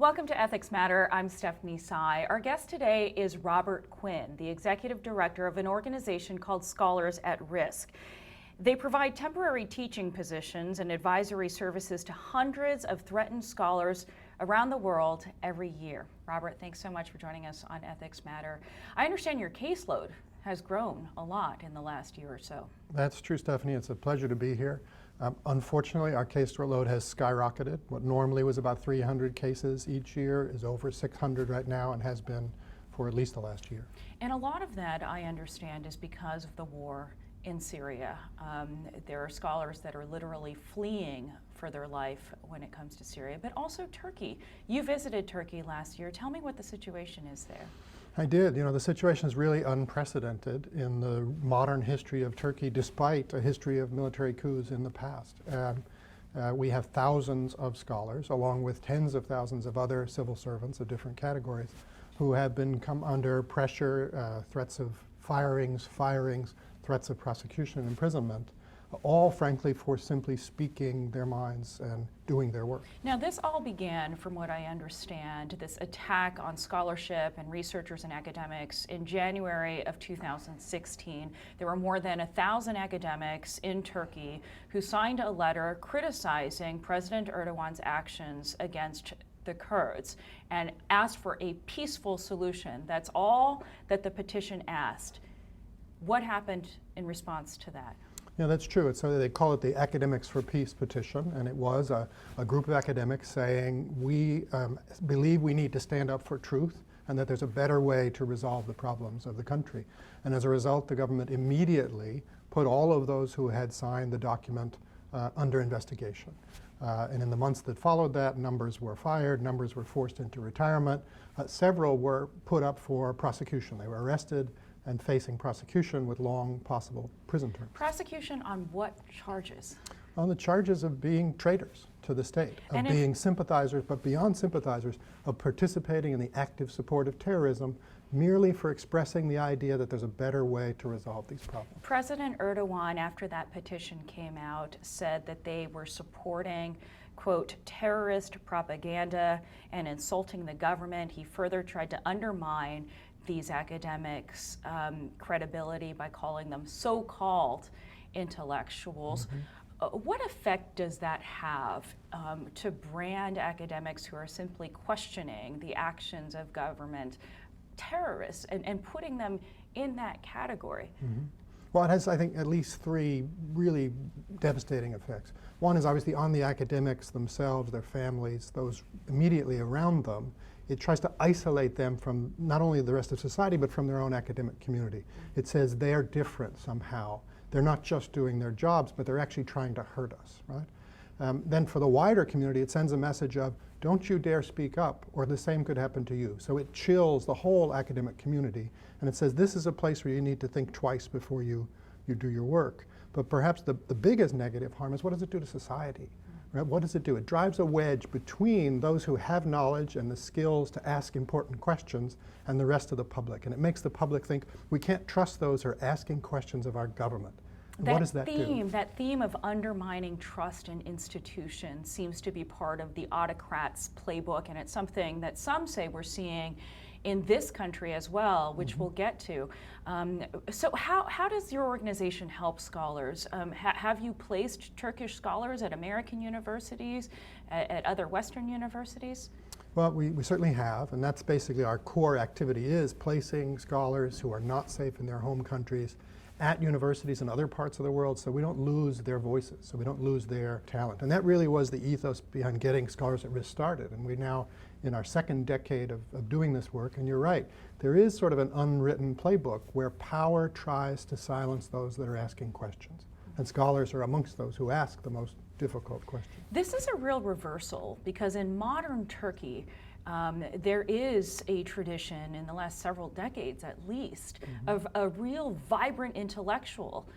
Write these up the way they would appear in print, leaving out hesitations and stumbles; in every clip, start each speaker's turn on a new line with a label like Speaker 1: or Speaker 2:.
Speaker 1: Welcome to Ethics Matter. I'm Stephanie Tsai. Our guest today is Robert Quinn, the executive director of an organization called Scholars at Risk. They provide temporary teaching positions and advisory services to hundreds of threatened scholars around the world every year. Robert, thanks so much for joining us on Ethics Matter. I understand your caseload has grown a lot in the last year or so.
Speaker 2: That's true, Stephanie. It's a pleasure to be here. Unfortunately, our caseload has skyrocketed. What normally was about 300 cases each year is over 600 right now and has been for at least the last year.
Speaker 1: And a lot of that, I understand, is because of the war in Syria. There are scholars that are literally fleeing for their life when it comes to Syria, but also Turkey. You visited Turkey last year. Tell me what the situation is there.
Speaker 2: I did. You know, the situation is really unprecedented in the modern history of Turkey, despite a history of military coups in the past. We have thousands of scholars, along with tens of thousands of other civil servants of different categories, who have been come under pressure, threats of firings, threats of prosecution and imprisonment, all frankly for simply speaking their minds and doing their work.
Speaker 1: Now this all began, from what I understand, this attack on scholarship and researchers and academics in January of 2016. There were more than 1,000 academics in Turkey who signed a letter criticizing President Erdogan's actions against the Kurds and asked for a peaceful solution. That's all that the petition asked. What happened in response to that?
Speaker 2: Yeah, that's true. So they call it the Academics for Peace petition, and it was a group of academics saying we believe we need to stand up for truth and that there's a better way to resolve the problems of the country. And as a result, the government immediately put all of those who had signed the document under investigation. And in the months that followed that, numbers were fired, numbers were forced into retirement. Several were put up for prosecution. They were arrested and facing prosecution with long possible prison terms.
Speaker 1: Prosecution on what charges?
Speaker 2: On the charges of being traitors to the state, of being sympathizers, but beyond sympathizers, of participating in the active support of terrorism merely for expressing the idea that there's a better way to resolve these problems.
Speaker 1: President Erdogan, after that petition came out, said that they were supporting, quote, terrorist propaganda and insulting the government. He further tried to undermine these academics' credibility by calling them so-called intellectuals. What effect does that have to brand academics who are simply questioning the actions of government terrorists and putting them in that category?
Speaker 2: Well, it has, I think, at least three really devastating effects. One is obviously on the academics themselves, their families, those immediately around them. It tries to isolate them from not only the rest of society, but from their own academic community. It says they're different somehow. They're not just doing their jobs, but they're actually trying to hurt us, right? Then for the wider community, it sends a message of, don't you dare speak up, or the same could happen to you. So it chills the whole academic community, and it says this is a place where you need to think twice before you do your work. But perhaps the biggest negative harm is, what does it do to society? Right? What does it do? It drives a wedge between those who have knowledge and the skills to ask important questions and the rest of the public. And it makes the public think we can't trust those who are asking questions of our government. And what does that do?
Speaker 1: That theme of undermining trust in institutions seems to be part of the autocrats' playbook, and it's something that some say we're seeing in this country as well, which we'll get to. So how does your organization help scholars? Have you placed Turkish scholars at American universities, at other Western universities?
Speaker 2: Well, we certainly have, and that's basically our core activity, is placing scholars who are not safe in their home countries at universities in other parts of the world, so we don't lose their voices, so we don't lose their talent. And that really was the ethos behind getting Scholars at Risk started. And we're now in our second decade of doing this work, and you're right, there is sort of an unwritten playbook where power tries to silence those that are asking questions. And scholars are amongst those who ask the most difficult questions.
Speaker 1: This is a real reversal, because in modern Turkey, there is a tradition in the last several decades at least of a real vibrant intellectual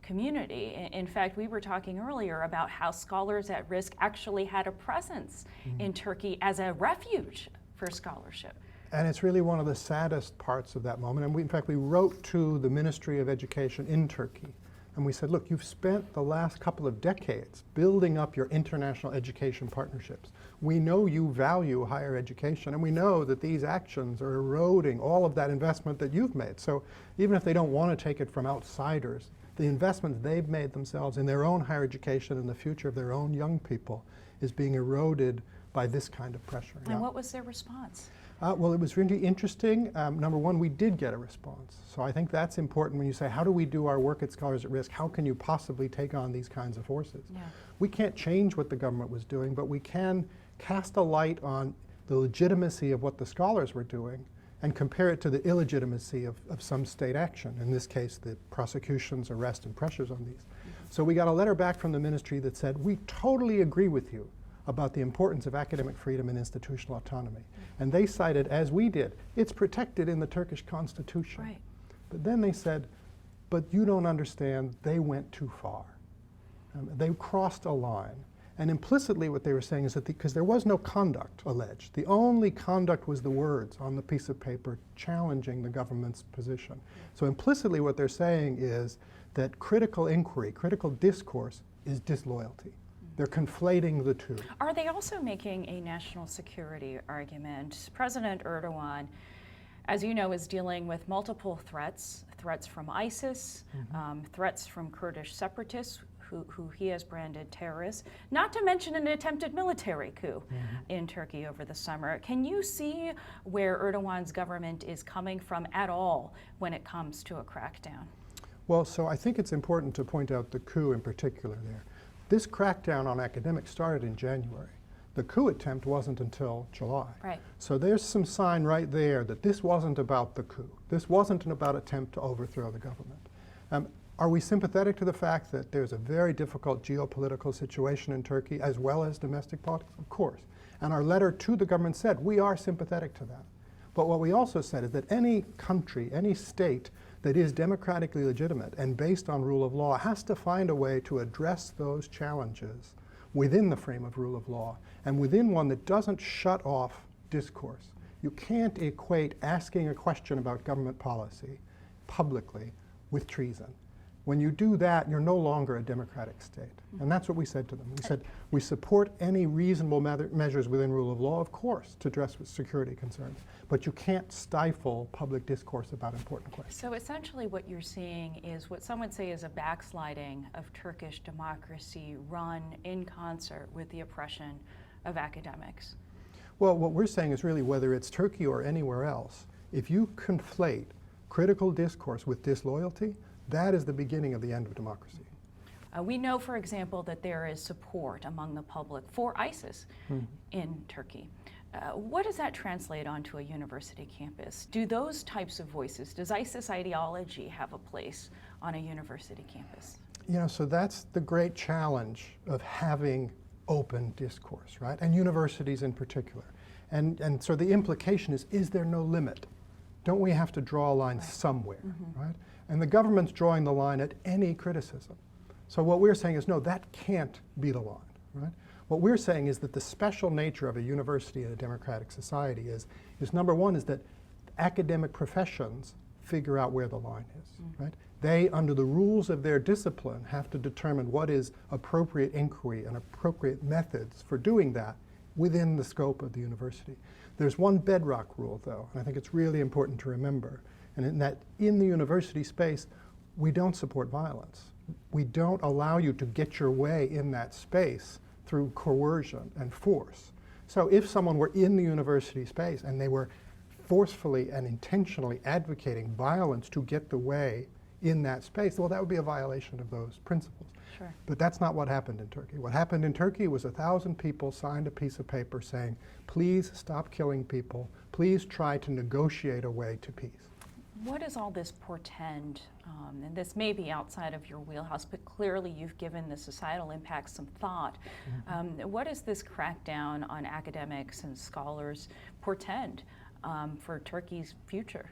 Speaker 1: community. In fact, we were talking earlier about how Scholars at Risk actually had a presence in Turkey as a refuge for scholarship.
Speaker 2: And it's really one of the saddest parts of that moment. And in fact, we wrote to the Ministry of Education in Turkey And we said, look, you've spent the last couple of decades building up your international education partnerships. We know you value higher education, and we know that these actions are eroding all of that investment that you've made. So even if they don't want to take it from outsiders, the investments they've made themselves in their own higher education and the future of their own young people is being eroded by this kind of pressure.
Speaker 1: And what was their response?
Speaker 2: Well, it was really interesting. Number one, we did get a response. So I think that's important when you say, how do we do our work at Scholars at Risk? How can you possibly take on these kinds of forces?
Speaker 1: Yeah.
Speaker 2: We can't change what the government was doing, but we can cast a light on the legitimacy of what the scholars were doing and compare it to the illegitimacy of some state action, in this case, the prosecutions, arrest, and pressures on these. So we got a letter back from the ministry that said, we totally agree with you about the importance of academic freedom and institutional autonomy. And they cited, as we did, it's protected in the Turkish constitution.
Speaker 1: Right.
Speaker 2: But then they said, but you don't understand, they went too far. They crossed a line. And implicitly what they were saying is that because there was no conduct alleged, the only conduct was the words on the piece of paper challenging the government's position. So implicitly what they're saying is that critical inquiry, critical discourse is disloyalty. They're conflating the two.
Speaker 1: Are they also making a national security argument? President Erdogan, as you know, is dealing with multiple threats from ISIS, threats from Kurdish separatists, who he has branded terrorists, not to mention an attempted military coup in Turkey over the summer. Can you see where Erdogan's government is coming from at all when it comes to a crackdown?
Speaker 2: Well, so I think it's important to point out the coup in particular there. This crackdown on academics started in January. The coup attempt wasn't until July.
Speaker 1: Right.
Speaker 2: So there's some sign right there that this wasn't about the coup. This wasn't about attempt to overthrow the government. Are we sympathetic to the fact that there's a very difficult geopolitical situation in Turkey as well as domestic politics? Of course. And our letter to the government said we are sympathetic to that. But what we also said is that any country, any state that is democratically legitimate and based on rule of law has to find a way to address those challenges within the frame of rule of law and within one that doesn't shut off discourse. You can't equate asking a question about government policy publicly with treason. When you do that, you're no longer a democratic state. And that's what we said to them. We said, we support any reasonable measures within rule of law, of course, to address security concerns. But you can't stifle public discourse about important questions.
Speaker 1: So essentially what you're seeing is what some would say is a backsliding of Turkish democracy run in concert with the oppression of academics.
Speaker 2: Well, what we're saying is really whether it's Turkey or anywhere else, if you conflate critical discourse with disloyalty, that is the beginning of the end of democracy.
Speaker 1: We know, for example, that there is support among the public for ISIS in Turkey. What does that translate onto a university campus? Do those types of voices, does ISIS ideology have a place on a university campus?
Speaker 2: You know, so that's the great challenge of having open discourse, right? And universities in particular. And so the implication is there no limit? Don't we have to draw a line somewhere, right? And the government's drawing the line at any criticism. So what we're saying is, no, that can't be the line, right? What we're saying is that the special nature of a university in a democratic society is number one, is that academic professions figure out where the line is, right? They, under the rules of their discipline, have to determine what is appropriate inquiry and appropriate methods for doing that within the scope of the university. There's one bedrock rule, though, and I think it's really important to remember, and in that in the university space, we don't support violence. We don't allow you to get your way in that space through coercion and force. So if someone were in the university space and they were forcefully and intentionally advocating violence to get the way in that space, well, that would be a violation of those principles.
Speaker 1: Sure.
Speaker 2: But that's not what happened in Turkey. What happened in Turkey was 1,000 people signed a piece of paper saying, please stop killing people, please try to negotiate a way to peace.
Speaker 1: What does all this portend? And this may be outside of your wheelhouse, but clearly you've given the societal impact some thought. What does this crackdown on academics and scholars portend for Turkey's future?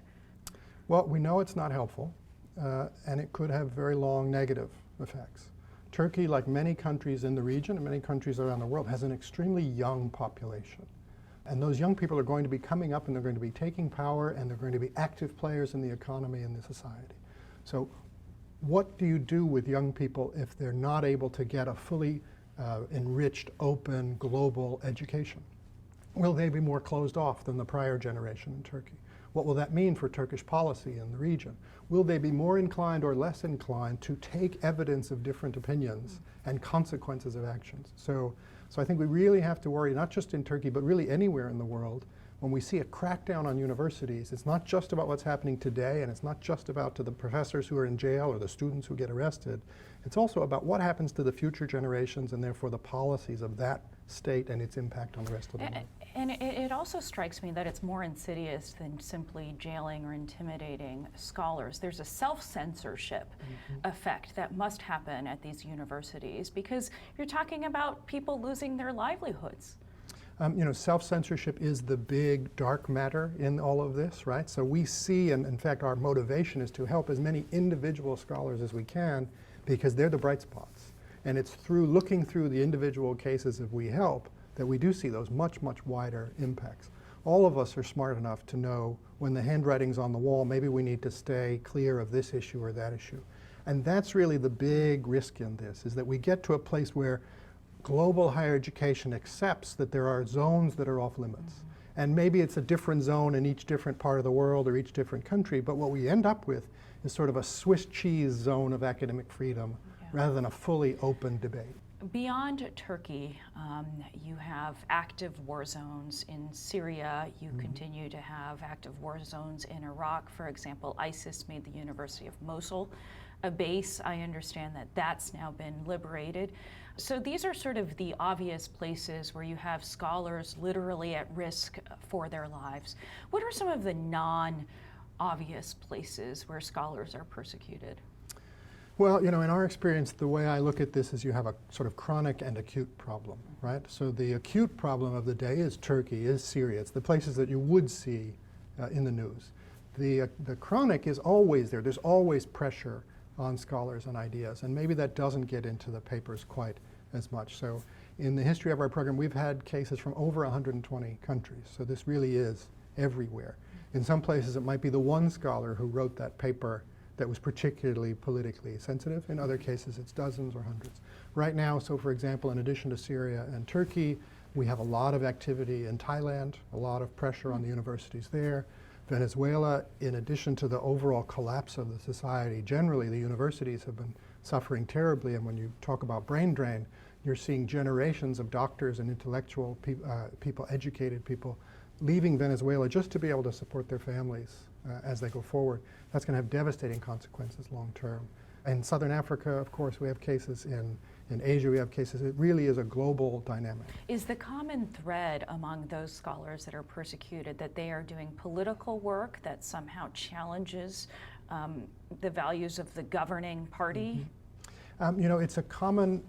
Speaker 2: Well, we know it's not helpful, and it could have very long negative effects. Turkey, like many countries in the region and many countries around the world, has an extremely young population. And those young people are going to be coming up and they're going to be taking power and they're going to be active players in the economy and the society. So what do you do with young people if they're not able to get a fully enriched, open, global education? Will they be more closed off than the prior generation in Turkey? What will that mean for Turkish policy in the region? Will they be more inclined or less inclined to take evidence of different opinions and consequences of actions? So I think we really have to worry, not just in Turkey, but really anywhere in the world, when we see a crackdown on universities. It's not just about what's happening today, and it's not just about to the professors who are in jail or the students who get arrested. It's also about what happens to the future generations and therefore the policies of that state and its impact on the rest of the world.
Speaker 1: And it also strikes me that it's more insidious than simply jailing or intimidating scholars. There's a self-censorship effect that must happen at these universities, because you're talking about people losing their livelihoods.
Speaker 2: Self-censorship is the big dark matter in all of this, right? So we see, and in fact our motivation is to help as many individual scholars as we can, because they're the bright spots. And it's through looking through the individual cases that we help that we do see those much, much wider impacts. All of us are smart enough to know when the handwriting's on the wall, maybe we need to stay clear of this issue or that issue. And that's really the big risk in this, is that we get to a place where global higher education accepts that there are zones that are off limits. And maybe it's a different zone in each different part of the world or each different country, but what we end up with is sort of a Swiss cheese zone of academic freedom rather than a fully open debate.
Speaker 1: Beyond Turkey, you have active war zones in Syria. You continue to have active war zones in Iraq. For example, ISIS made the University of Mosul a base. I understand that that's now been liberated. So these are sort of the obvious places where you have scholars literally at risk for their lives. What are some of the non-obvious places where scholars are persecuted?
Speaker 2: Well, in our experience, the way I look at this is you have a sort of chronic and acute problem, right? So the acute problem of the day is Turkey, is Syria. It's the places that you would see in the news. The chronic is always there. There's always pressure on scholars and ideas, and maybe that doesn't get into the papers quite as much. So in the history of our program, we've had cases from over 120 countries. So this really is everywhere. In some places, it might be the one scholar who wrote that paper that was particularly politically sensitive. In other cases, it's dozens or hundreds. Right now, so for example, in addition to Syria and Turkey, we have a lot of activity in Thailand, a lot of pressure on the universities there. Venezuela, in addition to the overall collapse of the society, generally the universities have been suffering terribly, and when you talk about brain drain, you're seeing generations of doctors and intellectual people, educated people, leaving Venezuela just to be able to support their families as they go forward. That's going to have devastating consequences long term. In Southern Africa, of course, we have cases. In Asia, we have cases. It really is a global dynamic.
Speaker 1: Is the common thread among those scholars that are persecuted that they are doing political work that somehow challenges the values of the governing party?
Speaker 2: It's a common,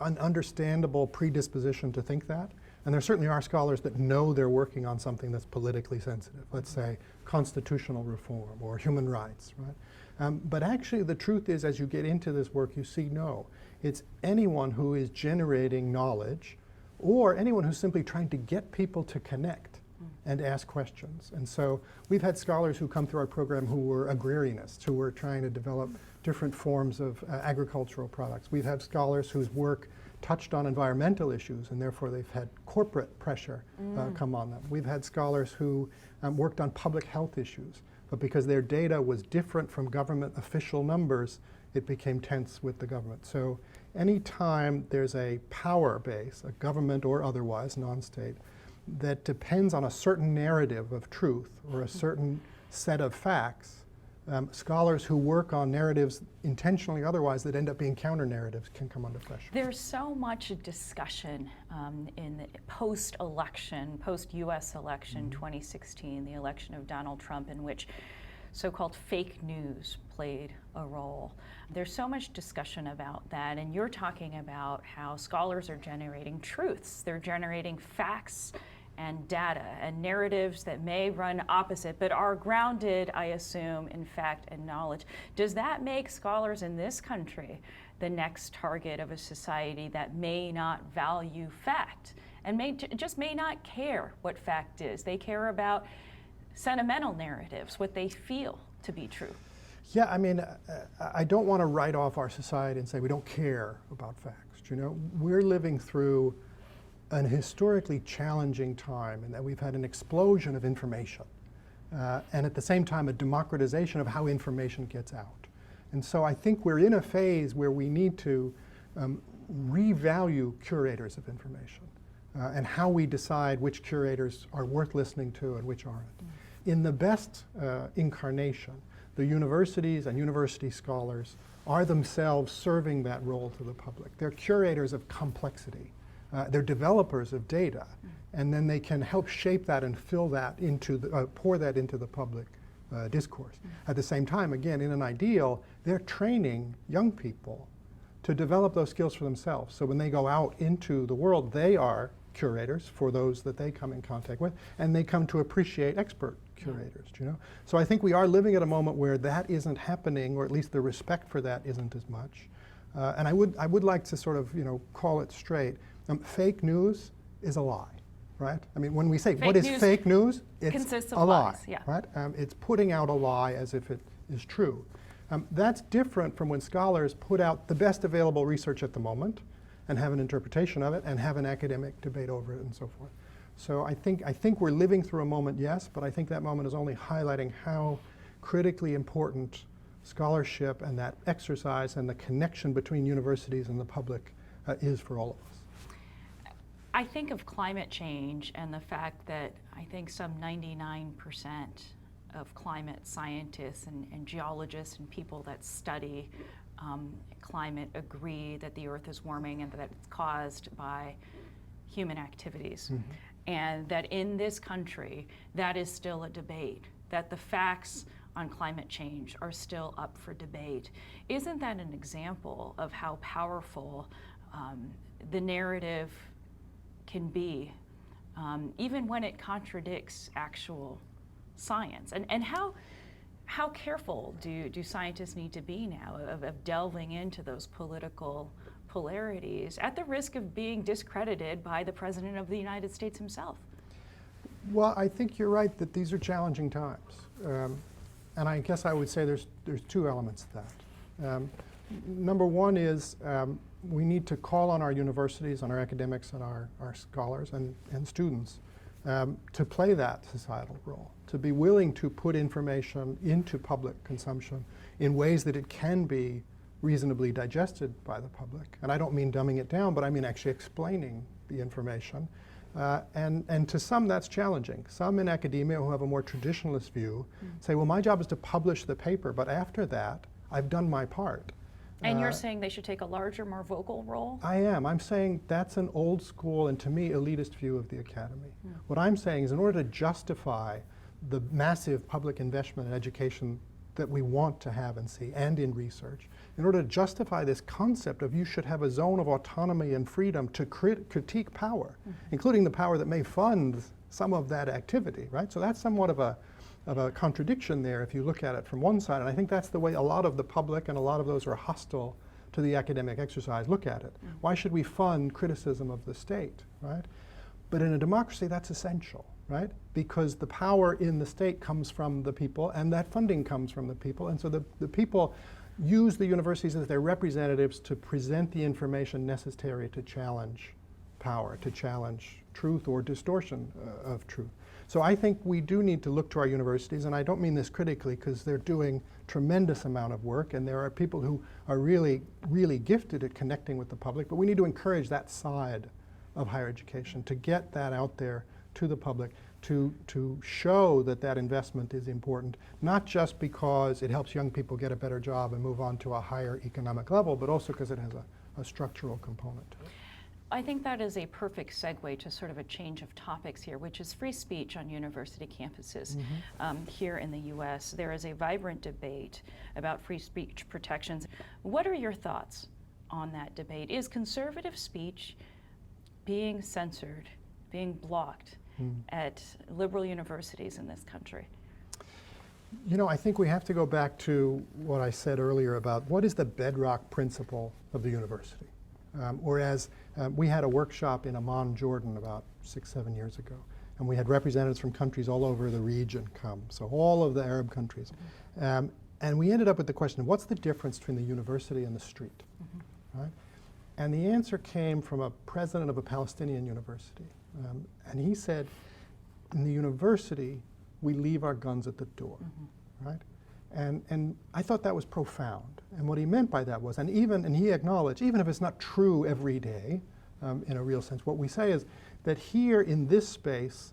Speaker 2: understandable predisposition to think that. And there certainly are scholars that know they're working on something that's politically sensitive, let's say constitutional reform or human rights, right? But actually the truth is, as you get into this work, you see no. It's anyone who is generating knowledge or anyone who's simply trying to get people to connect and ask questions. And so we've had scholars who come through our program who were agrarianists, who were trying to develop different forms of agricultural products. We've had scholars whose work touched on environmental issues, and therefore they've had corporate pressure come on them. We've had scholars who worked on public health issues, but because their data was different from government official numbers, it became tense with the government. So anytime there's a power base, a government or otherwise, non-state, that depends on a certain narrative of truth or a certain set of facts, scholars who work on narratives intentionally otherwise that end up being counter-narratives can come under pressure.
Speaker 1: There's so much discussion in the post-election, post-US election 2016, the election of Donald Trump, in which so-called fake news played a role. There's so much discussion about that, and you're talking about how scholars are generating truths. They're generating facts and data and narratives that may run opposite, but are grounded, I assume, in fact and knowledge. Does that make scholars in this country the next target of a society that may not value fact and just may not care what fact is? They care about sentimental narratives, what they feel to be true.
Speaker 2: Yeah, I mean, I don't want to write off our society and say we don't care about facts. You know, we're living through an historically challenging time in that we've had an explosion of information and at the same time a democratization of how information gets out. And so I think we're in a phase where we need to revalue curators of information and how we decide which curators are worth listening to and which aren't. In the best incarnation, the universities and university scholars are themselves serving that role to the public. They're curators of complexity. They're developers of data. And then they can help shape that and fill that into the, pour that into the public discourse. At the same time, again, in an ideal, they're training young people to develop those skills for themselves. So when they go out into the world, they are curators for those that they come in contact with, and they come to appreciate expert curators, you know? So I think we are living at a moment where that isn't happening, or at least the respect for that isn't as much. And I would like to sort of, you know, call it straight. Fake news is a lie, right? I mean, when we say, what is fake news? It's a lie, yeah. Right? It's putting out a lie as if it is true. That's different from when scholars put out the best available research at the moment and have an interpretation of it and have an academic debate over it and so forth. So I think we're living through a moment, yes, but I think that moment is only highlighting how critically important scholarship and that exercise and the connection between universities and the public is for all of us.
Speaker 1: I think of climate change and the fact that I think some 99% of climate scientists and geologists and people that study climate agree that the Earth is warming and that it's caused by human activities. Mm-hmm. And that in this country, that is still a debate, that the facts on climate change are still up for debate. Isn't that an example of how powerful the narrative can be, even when it contradicts actual science? And how careful do scientists need to be now of delving into those political polarities at the risk of being discredited by the President of the United States himself?
Speaker 2: Well, I think you're right that these are challenging times. And I guess I would say there's two elements to that. Number one is we need to call on our universities, on our academics and our scholars and students to play that societal role, to be willing to put information into public consumption in ways that it can be reasonably digested by the public. And I don't mean dumbing it down, but I mean actually explaining the information. And to some that's challenging. Some in academia who have a more traditionalist view say, well, my job is to publish the paper, but after that, I've done my part.
Speaker 1: And you're saying they should take a larger, more vocal role?
Speaker 2: I am. I'm saying that's an old school and to me elitist view of the academy. What I'm saying is in order to justify the massive public investment in education that we want to have and see, and in research, in order to justify this concept of you should have a zone of autonomy and freedom to critique power, including the power that may fund some of that activity, right? So that's somewhat of a contradiction there if you look at it from one side, and I think that's the way a lot of the public and a lot of those who are hostile to the academic exercise look at it. Why should we fund criticism of the state, right? But in a democracy, that's essential, right? Because the power in the state comes from the people, and that funding comes from the people, and so the people use the universities as their representatives to present the information necessary to challenge power, to challenge truth or distortion of truth. So I think we do need to look to our universities, and I don't mean this critically because they're doing tremendous amount of work, and there are people who are really, really gifted at connecting with the public, but we need to encourage that side of higher education, to get that out there to the public, to show that that investment is important, not just because it helps young people get a better job and move on to a higher economic level, but also because it has a structural component to it.
Speaker 1: I think that is a perfect segue to sort of a change of topics here, which is free speech on university campuses. Here in the US, there is a vibrant debate about free speech protections. What are your thoughts on that debate? Is conservative speech being censored, being blocked at liberal universities in this country?
Speaker 2: You know, I think we have to go back to what I said earlier about what is the bedrock principle of the university. Whereas we had a workshop in Amman, Jordan about 6-7 years ago, and we had representatives from countries all over the region come, so all of the Arab countries. And we ended up with the question, what's the difference between the university and the street? Right? And the answer came from a president of a Palestinian university. And he said, in the university, we leave our guns at the door, right? And I thought that was profound. And what he meant by that was, and he acknowledged, even if it's not true every day, in a real sense, what we say is that here in this space,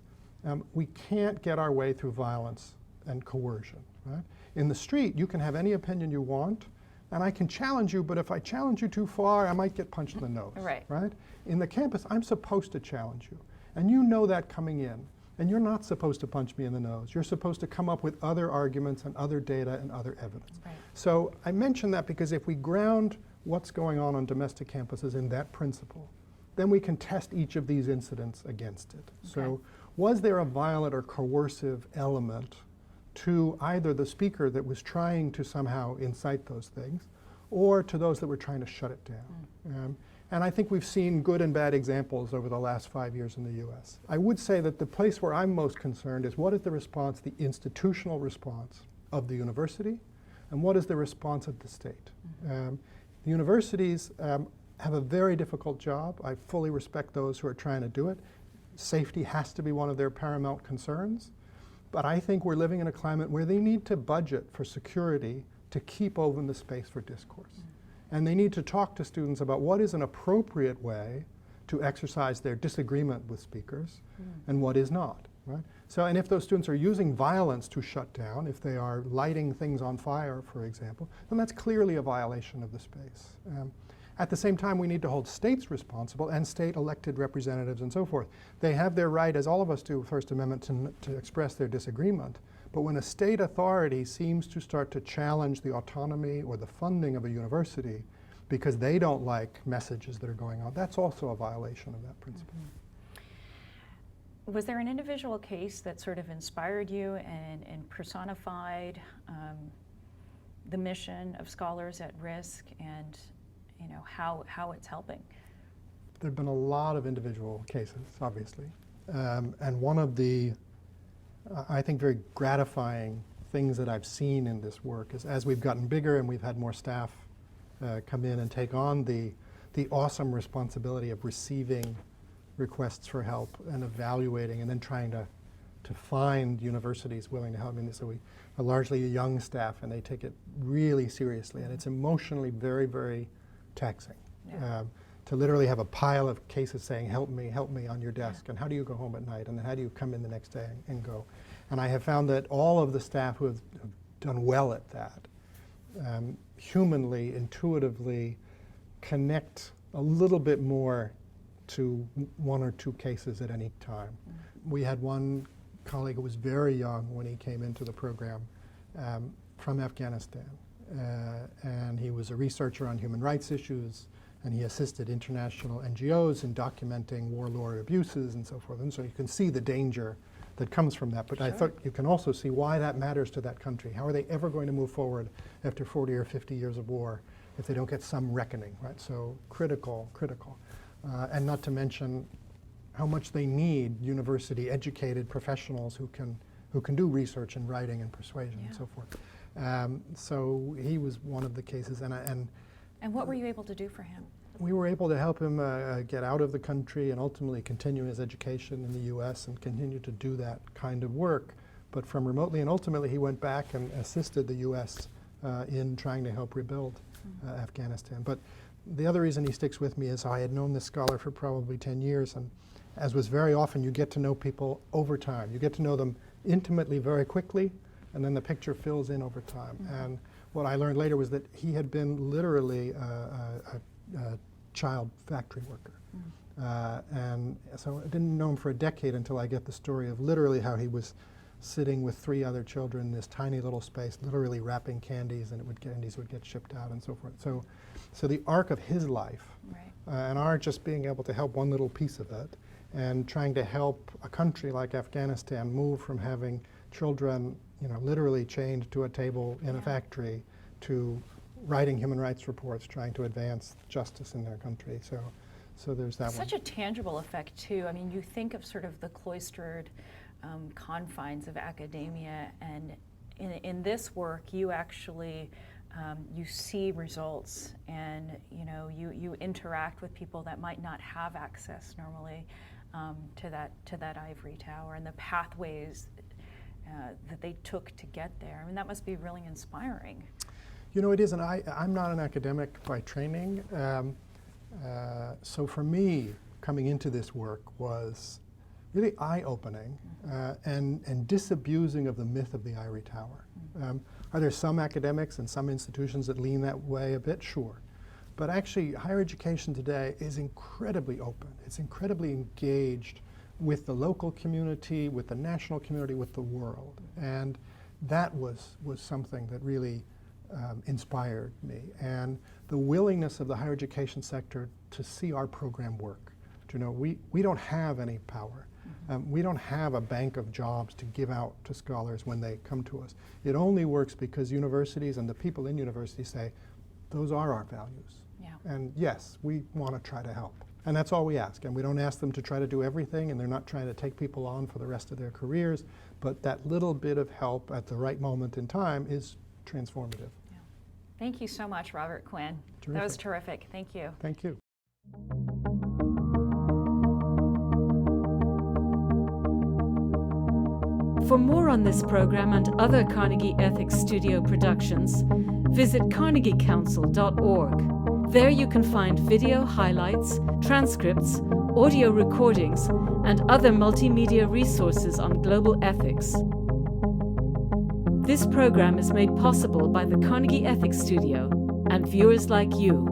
Speaker 2: we can't get our way through violence and coercion, right? In the street, you can have any opinion you want, and I can challenge you, but if I challenge you too far, I might get punched in the nose, right? In the campus, I'm supposed to challenge you, and you know that coming in, and you're not supposed to punch me in the nose. You're supposed to come up with other arguments and other data and other evidence. Right. So I mention that because if we ground what's going on domestic campuses in that principle, then we can test each of these incidents against it. Okay. So was there a violent or coercive element to either the speaker that was trying to somehow incite those things, or to those that were trying to shut it down? And I think we've seen good and bad examples over the last 5 years in the US. I would say that the place where I'm most concerned is what is the response, the institutional response of the university, and what is the response of the state? The universities have a very difficult job. I fully respect those who are trying to do it. Safety has to be one of their paramount concerns. But I think we're living in a climate where they need to budget for security to keep open the space for discourse. And they need to talk to students about what is an appropriate way to exercise their disagreement with speakers and what is not, right? So, and if those students are using violence to shut down, if they are lighting things on fire, for example, then that's clearly a violation of the space. At the same time, we need to hold states responsible and state elected representatives and so forth. They have their right, as all of us do, First Amendment, to express their disagreement. But when a state authority seems to start to challenge the autonomy or the funding of a university because they don't like messages that are going on, that's also a violation of that principle.
Speaker 1: Was there an individual case that sort of inspired you and personified the mission of Scholars at Risk and how it's helping?
Speaker 2: There have been a lot of individual cases, obviously. And one of the I think very gratifying things that I've seen in this work is as we've gotten bigger and we've had more staff come in and take on the awesome responsibility of receiving requests for help and evaluating and then trying to find universities willing to help. I mean, so we are largely a young staff and they take it really seriously, and it's emotionally very, very taxing. Yeah. To literally have a pile of cases saying, help me on your desk, and how do you go home at night, and then how do you come in the next day and go. And I have found that all of the staff who have done well at that, humanly, intuitively connect a little bit more to one or two cases at any time. We had one colleague who was very young when he came into the program from Afghanistan, and he was a researcher on human rights issues, and he assisted international NGOs in documenting warlord abuses and so forth. And so you can see the danger that comes from that. But sure. I thought you can also see why that matters to that country. How are they ever going to move forward after 40 or 50 years of war if they don't get some reckoning, right? So critical. And not to mention how much they need university-educated professionals who can do research and writing and persuasion and so forth. So he was one of the cases.
Speaker 1: And what were you able to do for him?
Speaker 2: We were able to help him get out of the country and ultimately continue his education in the U.S. and continue to do that kind of work, but from remotely. And ultimately, he went back and assisted the U.S. In trying to help rebuild Afghanistan. But the other reason he sticks with me is I had known this scholar for probably 10 years, and as was very often, you get to know people over time. You get to know them intimately very quickly, and then the picture fills in over time. And what I learned later was that he had been literally a child factory worker. And so I didn't know him for a decade until I get the story of literally how he was sitting with 3 other children in this tiny little space, literally wrapping candies, and candies would get shipped out and so forth. So the arc of his life, and our just being able to help one little piece of it, and trying to help a country like Afghanistan move from having children literally chained to a table in a factory to writing human rights reports, trying to advance justice in their country. So there's that one.
Speaker 1: Such a tangible effect, too. I mean, you think of sort of the cloistered confines of academia, and in this work, you actually you see results, and you interact with people that might not have access normally to that ivory tower, and the pathways that they took to get there. I mean, that must be really inspiring.
Speaker 2: It is, and I'm not an academic by training, so for me, coming into this work was really eye-opening and disabusing of the myth of the ivory tower. Are there some academics and some institutions that lean that way a bit? Sure. But actually, higher education today is incredibly open. It's incredibly engaged with the local community, with the national community, with the world. And that was something that really inspired me. And the willingness of the higher education sector to see our program work. We don't have any power. We don't have a bank of jobs to give out to scholars when they come to us. It only works because universities and the people in universities say, those are our values.
Speaker 1: Yeah.
Speaker 2: And yes, we want to try to help. And that's all we ask. And we don't ask them to try to do everything, and they're not trying to take people on for the rest of their careers. But that little bit of help at the right moment in time is transformative.
Speaker 1: Yeah. Thank you so much, Robert Quinn.
Speaker 2: Terrific.
Speaker 1: That was terrific. Thank you.
Speaker 2: Thank you.
Speaker 3: For more on this program and other Carnegie Ethics Studio productions, visit carnegiecouncil.org. There you can find video highlights, transcripts, audio recordings, and other multimedia resources on global ethics. This program is made possible by the Carnegie Ethics Studio and viewers like you.